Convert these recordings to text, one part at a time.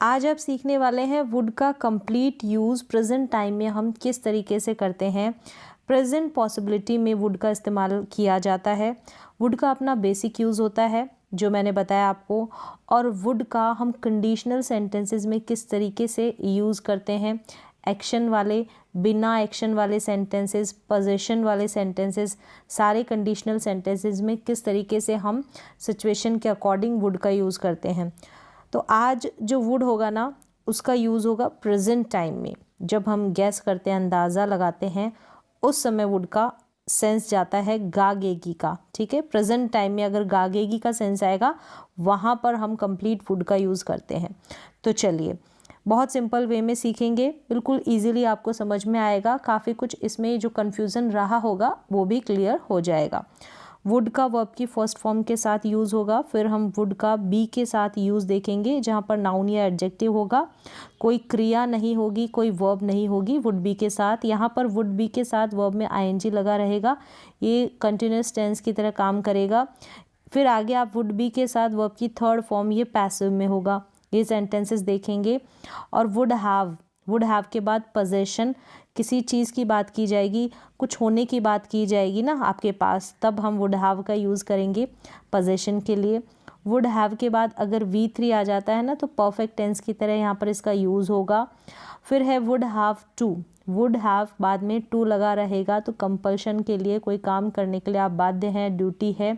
आज आप सीखने वाले हैं वुड का कंप्लीट यूज़ प्रेजेंट टाइम में हम किस तरीके से करते हैं। प्रेजेंट पॉसिबिलिटी में वुड का इस्तेमाल किया जाता है। वुड का अपना बेसिक यूज़ होता है जो मैंने बताया आपको, और वुड का हम कंडीशनल सेंटेंसेस में किस तरीके से यूज़ करते हैं। एक्शन वाले, बिना एक्शन वाले सेंटेंसेस, पोजीशन वाले सेंटेंसेस, सारे कंडीशनल सेंटेंसेस में किस तरीके से हम सिचुएशन के अकॉर्डिंग वुड का यूज़ करते हैं। तो आज जो वुड होगा ना, उसका यूज़ होगा प्रेजेंट टाइम में। जब हम गैस करते हैं, अंदाज़ा लगाते हैं, उस समय वुड का सेंस जाता है गागेगी का। ठीक है, प्रेजेंट टाइम में अगर गागेगी का सेंस आएगा, वहाँ पर हम कंप्लीट वुड का यूज़ करते हैं। तो चलिए, बहुत सिंपल वे में सीखेंगे, बिल्कुल इजीली आपको समझ में आएगा। काफ़ी कुछ इसमें जो कन्फ्यूज़न रहा होगा वो भी क्लियर हो जाएगा। वुड का वर्ब की फर्स्ट फॉर्म के साथ यूज़ होगा, फिर हम वुड का बी के साथ यूज़ देखेंगे, जहाँ पर नाउन या एडजेक्टिव होगा, कोई क्रिया नहीं होगी, कोई वर्ब नहीं होगी वुड बी के साथ। यहाँ पर वुड बी के साथ वर्ब में आईएनजी लगा रहेगा, ये कंटिन्यूस टेंस की तरह काम करेगा। फिर आगे आप वुड बी के साथ वर्ब की थर्ड फॉर्म, ये पैसिव में होगा। ये सेंटेंसेस देखेंगे। और वुड हैव के बाद पोजेशन, किसी चीज़ की बात की जाएगी, कुछ होने की बात की जाएगी ना आपके पास, तब हम वुड हैव का यूज़ करेंगे पोजेशन के लिए। वुड हैव के बाद अगर V3 आ जाता है ना, तो परफेक्ट टेंस की तरह यहाँ पर इसका यूज़ होगा। फिर है would have to, would have बाद में टू लगा रहेगा, तो कंपल्शन के लिए, कोई काम करने के लिए आप बाध्य हैं, ड्यूटी है।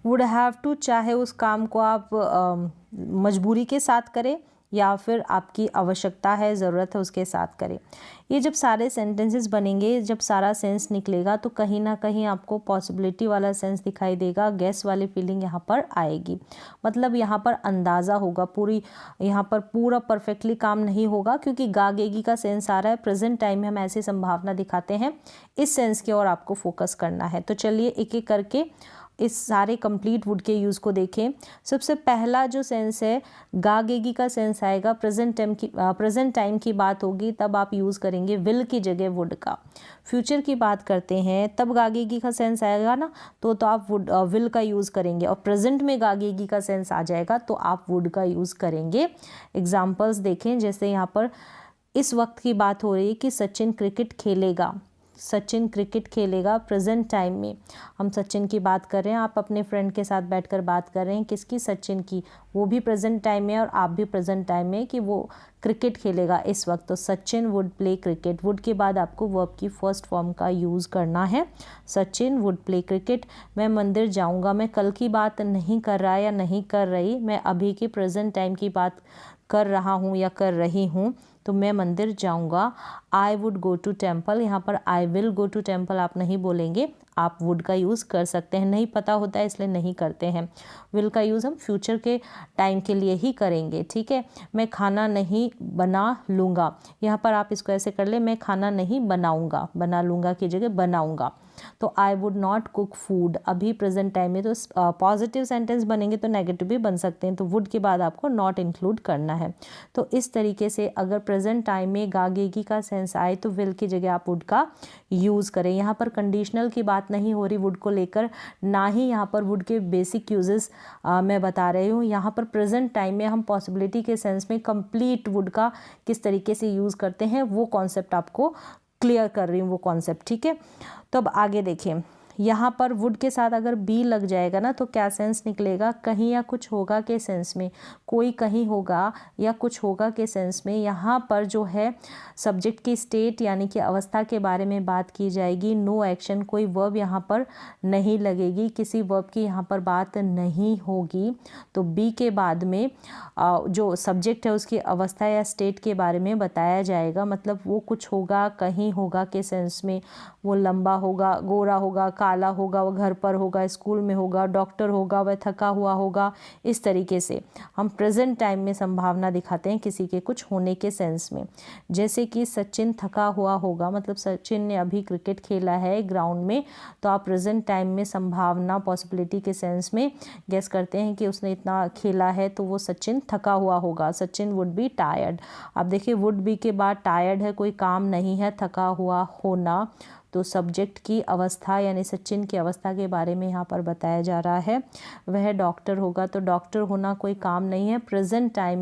वुड हैव टू, चाहे उस काम को आप मजबूरी के साथ करें या फिर आपकी आवश्यकता है, ज़रूरत है, उसके साथ करें। ये जब सारे सेंटेंसेस बनेंगे, जब सारा सेंस निकलेगा, तो कहीं ना कहीं आपको पॉसिबिलिटी वाला सेंस दिखाई देगा, गैस वाली फीलिंग यहाँ पर आएगी। मतलब यहाँ पर अंदाज़ा होगा, यहाँ पर पूरा परफेक्टली काम नहीं होगा, क्योंकि गागेगी का सेंस आ रहा है। प्रेजेंट टाइम में हम ऐसी संभावना दिखाते हैं, इस सेंस की ओर आपको फोकस करना है। तो चलिए एक एक करके इस सारे कंप्लीट वुड के यूज़ को देखें। सबसे पहला जो सेंस है, गागेगी का सेंस आएगा। प्रेजेंट टाइम की बात होगी, तब आप यूज़ करेंगे विल की जगह वुड का। फ्यूचर की बात करते हैं, तब गागेगी का सेंस आएगा ना, तो आप विल का यूज़ करेंगे। और प्रेजेंट में गागेगी का सेंस आ जाएगा, तो आप वुड का यूज़ करेंगे। एग्जाम्पल्स देखें, जैसे यहाँ पर इस वक्त की बात हो रही है कि सचिन क्रिकेट खेलेगा। सचिन क्रिकेट खेलेगा प्रेजेंट टाइम में, हम सचिन की बात कर रहे हैं। आप अपने फ्रेंड के साथ बैठकर बात कर रहे हैं, किसकी? सचिन की। वो भी प्रेजेंट टाइम में और आप भी प्रेजेंट टाइम में कि वो क्रिकेट खेलेगा इस वक्त। तो Sachin would play cricket. Would के बाद आपको वर्ब की फर्स्ट फॉर्म का यूज़ करना है। Sachin would play cricket. मैं मंदिर जाऊंगा, मैं कल की बात नहीं कर रहा या नहीं कर रही, मैं अभी की प्रेजेंट टाइम की बात कर रहा हूँ या कर रही हूँ, तो मैं मंदिर जाऊंगा। I would go to temple, यहाँ पर I will go to temple आप नहीं बोलेंगे, आप वुड का यूज़ कर सकते हैं। नहीं पता होता है इसलिए नहीं करते हैं। विल का यूज़ हम फ्यूचर के टाइम के लिए ही करेंगे। ठीक है, मैं खाना नहीं बना लूँगा, यहाँ पर आप इसको ऐसे कर ले, मैं खाना नहीं बनाऊँगा, बना लूँगा की जगह बनाऊँगा। तो I would not cook food, अभी प्रेजेंट टाइम में। तो पॉजिटिव सेंटेंस बनेंगे तो नेगेटिव भी बन सकते हैं, तो वुड के बाद आपको नॉट इंक्लूड करना है। तो इस तरीके से अगर प्रेजेंट टाइम में गागेगी का सेंस आए, तो विल की जगह आप वुड का यूज़ करें। यहाँ पर कंडीशनल की बात नहीं हो रही वुड को लेकर, ना ही यहाँ पर वुड के बेसिक यूजेस मैं बता रही हूँ। यहाँ पर प्रेजेंट टाइम में हम पॉसिबिलिटी के सेंस में कंप्लीट वुड का किस तरीके से यूज़ करते हैं, वो कॉन्सेप्ट आपको क्लियर कर रही हूँ, वो कॉन्सेप्ट। ठीक है, तो अब आगे देखें। यहाँ पर वुड के साथ अगर बी लग जाएगा ना, तो क्या सेंस निकलेगा? कहीं या कुछ होगा के सेंस में। कोई कहीं होगा या कुछ होगा के सेंस में। यहाँ पर जो है सब्जेक्ट की स्टेट यानी कि अवस्था के बारे में बात की जाएगी। नो एक्शन, कोई वर्ब यहाँ पर नहीं लगेगी, किसी वर्ब की यहाँ पर बात नहीं होगी। तो बी के बाद में जो सब्जेक्ट है उसकी अवस्था या स्टेट के बारे में बताया जाएगा। मतलब वो कुछ होगा, कहीं होगा के सेंस में। वो लंबा होगा, गोरा होगा, काला होगा, वह घर पर होगा, स्कूल में होगा, डॉक्टर होगा, वह थका हुआ होगा। इस तरीके से हम प्रेजेंट टाइम में संभावना दिखाते हैं किसी के कुछ होने के सेंस में। जैसे कि सचिन थका हुआ होगा, मतलब सचिन ने अभी क्रिकेट खेला है ग्राउंड में, तो आप प्रेजेंट टाइम में संभावना पॉसिबिलिटी के सेंस में गेस करते हैं कि उसने इतना खेला है, तो वो सचिन थका हुआ होगा। Sachin would be tired. अब देखिए वुड बी के बाद टायर्ड है, कोई काम नहीं है, थका हुआ होना, तो सब्जेक्ट की अवस्था यानी सचिन की अवस्था के बारे में यहाँ पर बताया जा रहा है। वह डॉक्टर होगा, तो डॉक्टर होना कोई काम नहीं है, प्रेजेंट टाइम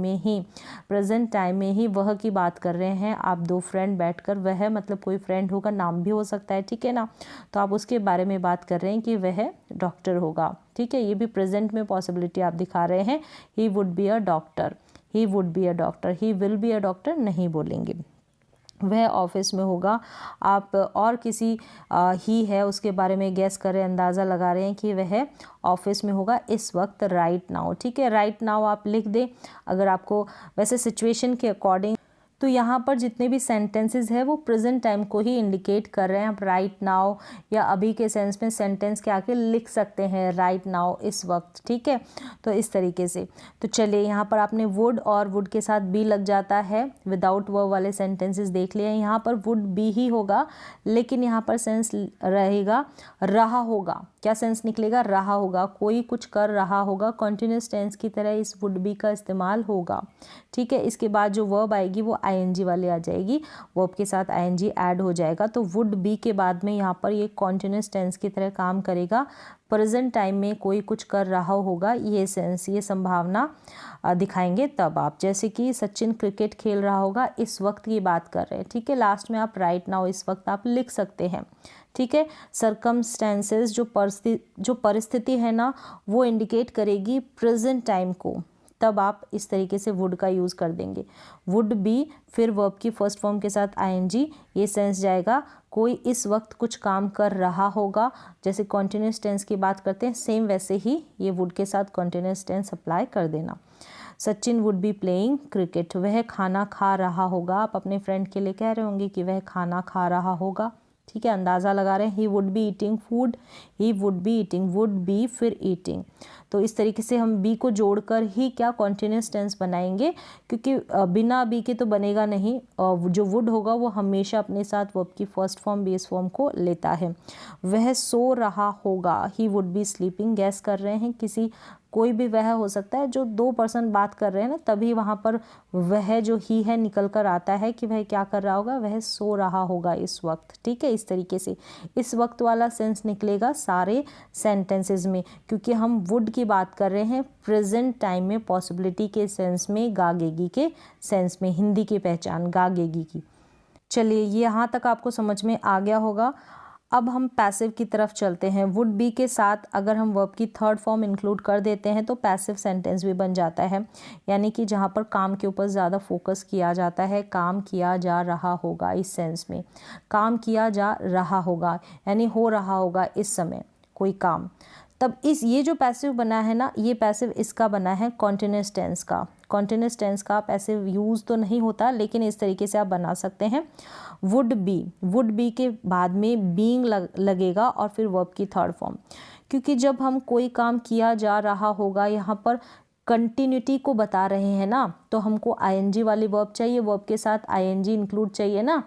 में ही वह की बात कर रहे हैं आप। दो फ्रेंड बैठकर, वह मतलब कोई फ्रेंड होगा, नाम भी हो सकता है, ठीक है ना। तो आप उसके बारे में बात कर रहे हैं कि वह डॉक्टर होगा, ठीक है। ये भी प्रेजेंट में पॉसिबिलिटी आप दिखा रहे हैं। He would be a doctor, he would be a doctor, he will be a doctor नहीं बोलेंगे। वह ऑफिस में होगा, आप और किसी ही है उसके बारे में गैस कर रहे हैं, अंदाज़ा लगा रहे हैं कि वह ऑफिस में होगा इस वक्त, राइट नाउ, ठीक है। राइट नाउ आप लिख दें अगर आपको, वैसे सिचुएशन के अकॉर्डिंग। तो यहाँ पर जितने भी सेंटेंसेस है वो प्रेजेंट टाइम को ही इंडिकेट कर रहे हैं। आप राइट नाउ या अभी के सेंस में सेंटेंस के आके लिख सकते हैं राइट नाउ, इस वक्त, ठीक है। तो इस तरीके से, तो चलिए यहाँ पर आपने वुड और वुड के साथ बी लग जाता है, विदाउट वर्ब वाले सेंटेंसेस देख लिए। यहाँ पर वुड बी ही होगा, लेकिन यहाँ पर सेंस रहेगा रहा होगा। क्या सेंस निकलेगा? रहा होगा, कोई कुछ कर रहा होगा। कॉन्टिन्यूस टेंस की तरह इस वुड बी का इस्तेमाल होगा, ठीक है। इसके बाद जो वर्ब आएगी वो आईएनजी वाली आ जाएगी, वर्ब के साथ आईएनजी ऐड हो जाएगा। तो वुड बी के बाद में यहाँ पर ये कॉन्टिन्यूस टेंस की तरह काम करेगा। प्रेजेंट टाइम में कोई कुछ कर रहा होगा, ये सेंस, ये संभावना दिखाएंगे तब आप। जैसे कि सचिन क्रिकेट खेल रहा होगा, इस वक्त की बात कर रहे हैं, ठीक है। लास्ट में आप राइट नाउ, इस वक्त आप लिख सकते हैं, ठीक है। सरकमस्टेंसेस, जो परिस्थिति है ना, वो इंडिकेट करेगी प्रेजेंट टाइम को, तब आप इस तरीके से वुड का यूज़ कर देंगे। वुड बी, फिर वर्ब की फर्स्ट फॉर्म के साथ आईएनजी, ये सेंस जाएगा कोई इस वक्त कुछ काम कर रहा होगा। जैसे कॉन्टिन्यूस टेंस की बात करते हैं, सेम वैसे ही ये वुड के साथ कॉन्टिन्यूस टेंस अप्लाई कर देना। Sachin would be playing cricket, वह खाना खा रहा होगा। आप अपने फ्रेंड के लिए कह रहे होंगे कि वह खाना खा रहा होगा, ठीक है, अंदाज़ा लगा रहे हैं। He would be eating food, he would be eating, would be फिर ईटिंग। तो इस तरीके से हम बी को जोड़कर ही क्या कॉन्टिन्यूस टेंस बनाएंगे, क्योंकि बिना बी के तो बनेगा नहीं। और जो वुड होगा वो हमेशा अपने साथ वर्ब की फर्स्ट फॉर्म बेस फॉर्म को लेता है। वह सो रहा होगा, he would be sleeping. Gas कर रहे हैं किसी, कोई भी वह हो सकता है, जो दो पर्सन बात कर रहे हैं ना, तभी वहाँ पर वह जो ही है निकल कर आता है कि वह क्या कर रहा होगा, वह सो रहा होगा इस वक्त, ठीक है। इस तरीके से इस वक्त वाला सेंस निकलेगा सारे सेंटेंसेस में, क्योंकि हम वुड की बात कर रहे हैं प्रेजेंट टाइम में, पॉसिबिलिटी के सेंस में, गागेगी के सेंस में, हिंदी की पहचान गागेगी की। चलिए, ये यहाँ तक आपको समझ में आ गया होगा। अब हम पैसिव की तरफ चलते हैं। वुड बी के साथ अगर हम वर्ब की थर्ड फॉर्म इंक्लूड कर देते हैं तो पैसिव सेंटेंस भी बन जाता है, यानी कि जहाँ पर काम के ऊपर ज़्यादा फोकस किया जाता है। काम किया जा रहा होगा, इस सेंस में काम किया जा रहा होगा, यानी हो रहा होगा इस समय कोई काम। तब ये जो पैसिव बना है ना, ये पैसिव इसका बना है कॉन्टिन्यूस टेंस का। कॉन्टिन्यूस टेंस का पैसिव यूज़ तो नहीं होता, लेकिन इस तरीके से आप बना सकते हैं। वुड बी के बाद में बीइंग लगेगा और फिर वर्ब की थर्ड फॉर्म, क्योंकि जब हम कोई काम किया जा रहा होगा, यहाँ पर कंटिन्यूटी को बता रहे हैं ना, तो हमको आईएनजी वाली वर्ब चाहिए, वर्ब के साथ आईएनजी इंक्लूड चाहिए ना,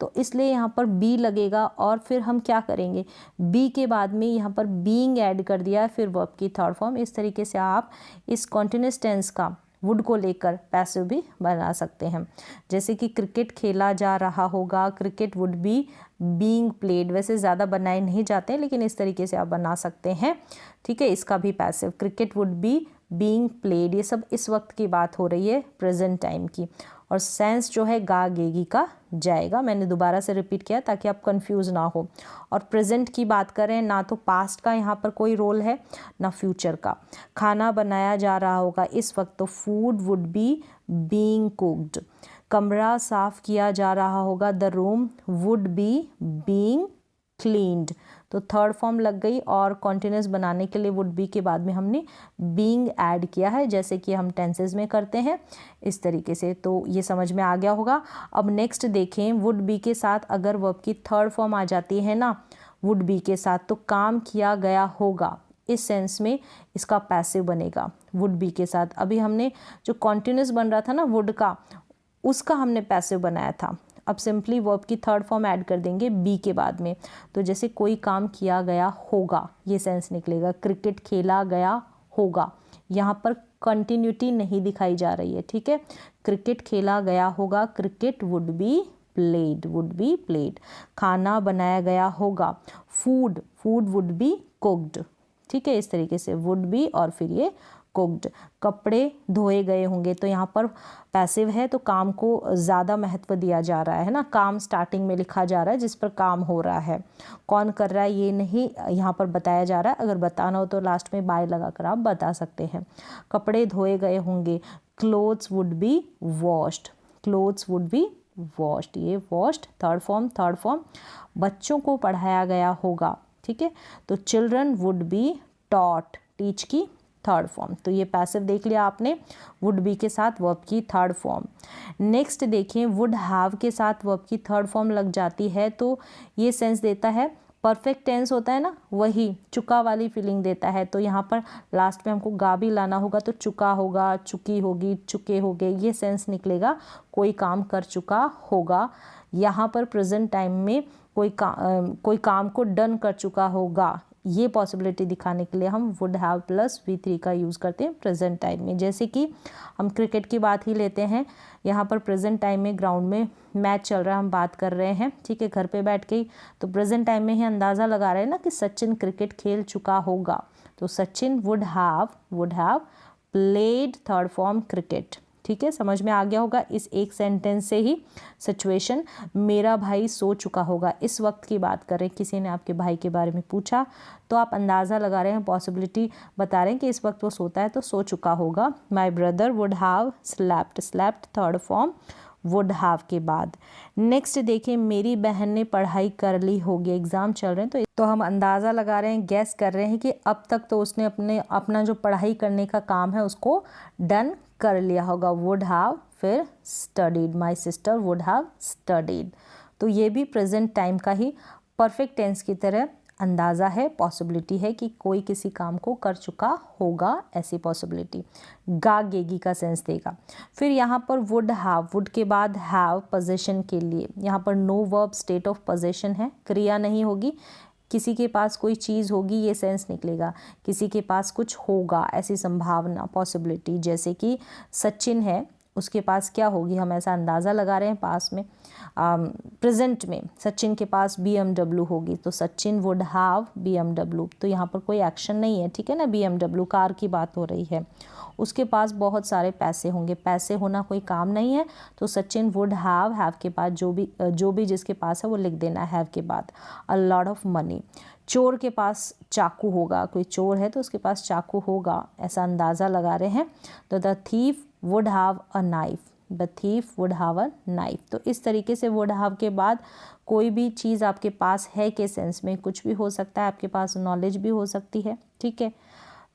तो इसलिए यहाँ पर बी लगेगा। और फिर हम क्या करेंगे, बी के बाद में यहाँ पर बीइंग ऐड कर दिया है, फिर वर्ब की थर्ड फॉर्म। इस तरीके से आप इस कॉन्टिन्यूस टेंस का वुड को लेकर पैसिव भी बना सकते हैं। जैसे कि क्रिकेट खेला जा रहा होगा, cricket would be being played. वैसे ज़्यादा बनाए नहीं जाते हैं, लेकिन इस तरीके से आप बना सकते हैं, ठीक है। इसका भी passive, cricket would be being played. ये सब इस वक्त की बात हो रही है, प्रेजेंट टाइम की। और सेंस जो है गागेगी का जाएगा। मैंने दोबारा से रिपीट किया ताकि आप कंफ्यूज ना हो। और प्रेजेंट की बात करें, ना तो पास्ट का यहाँ पर कोई रोल है, ना फ्यूचर का। खाना बनाया जा रहा होगा इस वक्त, तो food would be being cooked. कमरा साफ किया जा रहा होगा, the room would be being cleaned. तो थर्ड फॉर्म लग गई, और कॉन्टिन्यूस बनाने के लिए वुड बी के बाद में हमने बीइंग ऐड किया है, जैसे कि हम टेंसेस में करते हैं इस तरीके से। तो ये समझ में आ गया होगा। अब नेक्स्ट देखें, वुड बी के साथ अगर वर्ब की थर्ड फॉर्म आ जाती है ना, वुड बी के साथ, तो काम किया गया होगा, इस सेंस में इसका पैसिव बनेगा वुड बी के साथ। अभी हमने जो कॉन्टिन्यूस बन रहा था ना वुड का, उसका हमने पैसिव बनाया था। अब सिंपली वर्ब की थर्ड फॉर्म ऐड कर देंगे बी के बाद में, तो जैसे कोई काम किया गया होगा, ये सेंस निकलेगा। क्रिकेट खेला गया होगा, यहाँ पर कंटिन्यूटी नहीं दिखाई जा रही है, ठीक है। क्रिकेट खेला गया होगा, cricket would be played, would be played. खाना बनाया गया होगा, food, food would be cooked, ठीक है, इस तरीके से वुड बी और फिर ये कुक्ड। कपड़े धोए गए होंगे, तो यहाँ पर पैसिव है तो काम को ज़्यादा महत्व दिया जा रहा है ना, काम स्टार्टिंग में लिखा जा रहा है जिस पर काम हो रहा है। कौन कर रहा है ये नहीं यहाँ पर बताया जा रहा है, अगर बताना हो तो लास्ट में बाय लगाकर आप बता सकते हैं। कपड़े धोए गए होंगे, clothes would be washed, clothes would be washed, ये वॉश्ड थर्ड फॉर्म। बच्चों को पढ़ाया गया होगा, ठीक है, तो children would be taught, teach की थर्ड फॉर्म। तो ये पैसिव देख लिया आपने, वुड बी के साथ वर्ब की थर्ड फॉर्म। नेक्स्ट देखिए, वुड हैव के साथ वर्ब की थर्ड फॉर्म लग जाती है तो ये सेंस देता है, परफेक्ट टेंस होता है ना, वही चुका वाली फीलिंग देता है। तो यहाँ पर लास्ट में हमको गा भी लाना होगा, तो चुका होगा, चुकी होगी, चुके होगे, ये सेंस निकलेगा, कोई काम कर चुका होगा। यहाँ पर प्रेजेंट टाइम में कोई काम को डन कर चुका होगा, ये पॉसिबिलिटी दिखाने के लिए हम वुड हैव प्लस V3 का यूज़ करते हैं प्रेजेंट टाइम में। जैसे कि हम क्रिकेट की बात ही लेते हैं, यहाँ पर प्रेजेंट टाइम में ग्राउंड में मैच चल रहा है, हम बात कर रहे हैं, ठीक है, घर पे बैठ के ही, तो प्रेजेंट टाइम में ही अंदाज़ा लगा रहे हैं ना कि सचिन क्रिकेट खेल चुका होगा। तो Sachin would have played third form cricket, ठीक है, समझ में आ गया होगा। इस एक सेंटेंस से ही सिचुएशन, मेरा भाई सो चुका होगा, इस वक्त की बात कर रहे हैं, किसी ने आपके भाई के बारे में पूछा तो आप अंदाज़ा लगा रहे हैं, पॉसिबिलिटी बता रहे हैं कि इस वक्त वो सोता है तो सो चुका होगा। My brother would have slept third form would have के बाद। नेक्स्ट देखिए, मेरी बहन ने पढ़ाई कर ली होगी, एग्ज़ाम चल रहे हैं तो हम अंदाज़ा लगा रहे हैं, गैस कर रहे हैं कि अब तक तो उसने अपना जो पढ़ाई करने का काम है उसको डन कर लिया होगा। वुड हैव फिर studied, my sister would have studied. तो ये भी प्रेजेंट टाइम का ही परफेक्ट टेंस की तरह अंदाज़ा है, पॉसिबिलिटी है कि कोई किसी काम को कर चुका होगा, ऐसी पॉसिबिलिटी। गागेगी का सेंस देगा। फिर यहाँ पर वुड हैव, वुड के बाद हैव पोजीशन के लिए, यहाँ पर no verb state of position है, क्रिया नहीं होगी, किसी के पास कोई चीज़ होगी ये सेंस निकलेगा, किसी के पास कुछ होगा ऐसी संभावना, पॉसिबिलिटी। जैसे कि सचिन है, उसके पास क्या होगी, हम ऐसा अंदाज़ा लगा रहे हैं पास में, प्रेजेंट में सचिन के पास BMW होगी, तो सचिन वुड हैव BMW। तो यहाँ पर कोई एक्शन नहीं है, ठीक है ना, BMW कार की बात हो रही है। उसके पास बहुत सारे पैसे होंगे, पैसे होना कोई काम नहीं है, तो सचिन वुड हैव के बाद जो भी जिसके पास है वो लिख देना है हैव के बाद। A lot of money. चोर के पास चाकू होगा, कोई चोर है तो उसके पास चाकू होगा, ऐसा अंदाज़ा लगा रहे हैं। तो the thief would have a knife, the thief would have a knife. तो इस तरीके से वुड हैव के बाद कोई भी चीज़ आपके पास है के सेंस में कुछ भी हो सकता है, आपके पास नॉलेज भी हो सकती है, ठीक है।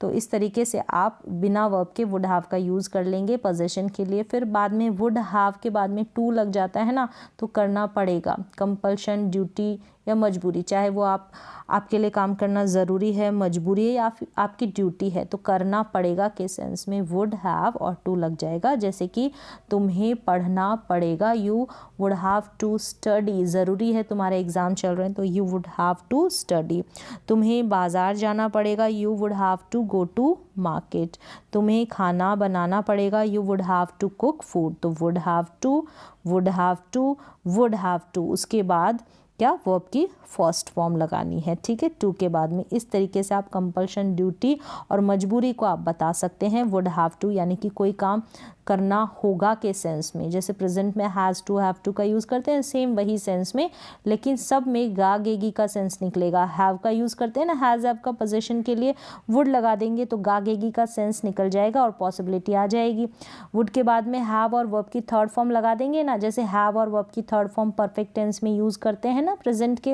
तो इस तरीके से आप बिना वर्ब के वुड हैव का यूज़ कर लेंगे पोजीशन के लिए। फिर बाद में वुड हैव के बाद में टू लग जाता है ना, तो करना पड़ेगा, कंपल्शन, ड्यूटी या मजबूरी, चाहे वो आपके लिए काम करना ज़रूरी है, मजबूरी है या फिर आपकी ड्यूटी है, तो करना पड़ेगा के सेंस में वुड हैव और टू लग जाएगा। जैसे कि तुम्हें पढ़ना पड़ेगा, you would have to study, ज़रूरी है तुम्हारे एग्ज़ाम चल रहे हैं तो you would have to study. तुम्हें बाज़ार जाना पड़ेगा, you would have to go to market. तुम्हें खाना बनाना पड़ेगा, you would have to cook food. तो would have to, would have to, would have to, उसके बाद क्या वर्ब की फर्स्ट फॉर्म लगानी है, ठीक है, टू के बाद में। इस तरीके से आप कंपल्शन, ड्यूटी और मजबूरी को आप बता सकते हैं वुड हैव टू, यानी कि कोई काम करना होगा के सेंस में। जैसे प्रेजेंट में हैज़ टू, हैव टू का यूज़ करते हैं, सेम वही सेंस में, लेकिन सब में गागेगी का सेंस निकलेगा। हैव का यूज़ करते हैं ना, हैज़ हैव का पोजीशन के लिए वुड लगा देंगे तो गागेगी का सेंस निकल जाएगा और पॉसिबिलिटी आ जाएगी। वुड के बाद में हैव और वर्ब की थर्ड फॉर्म लगा देंगे ना, जैसे हैव और वर्ब की थर्ड फॉर्म परफेक्ट टेंस में यूज़ करते हैं ना प्रेजेंट के,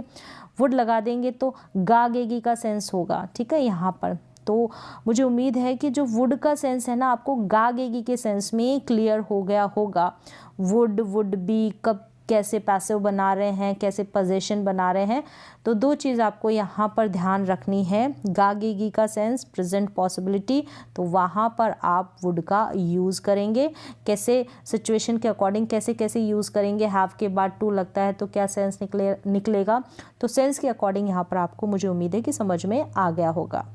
वुड लगा देंगे तो गागेगी का सेंस होगा, ठीक है, यहाँ पर। तो मुझे उम्मीद है कि जो वुड का सेंस है ना आपको गागेगी के सेंस में क्लियर हो गया होगा। वुड, वुड बी, कब कैसे पैसिव बना रहे हैं, कैसे पोजीशन बना रहे हैं, तो दो चीज़ आपको यहाँ पर ध्यान रखनी है। गागेगी का सेंस प्रेजेंट पॉसिबिलिटी, तो वहाँ पर आप वुड का यूज़ करेंगे। कैसे सिचुएशन के अकॉर्डिंग कैसे कैसे यूज़ करेंगे, हैव के बाद टू लगता है तो क्या सेंस निकलेगा, तो सेंस के अकॉर्डिंग यहाँ पर आपको, मुझे उम्मीद है कि समझ में आ गया होगा।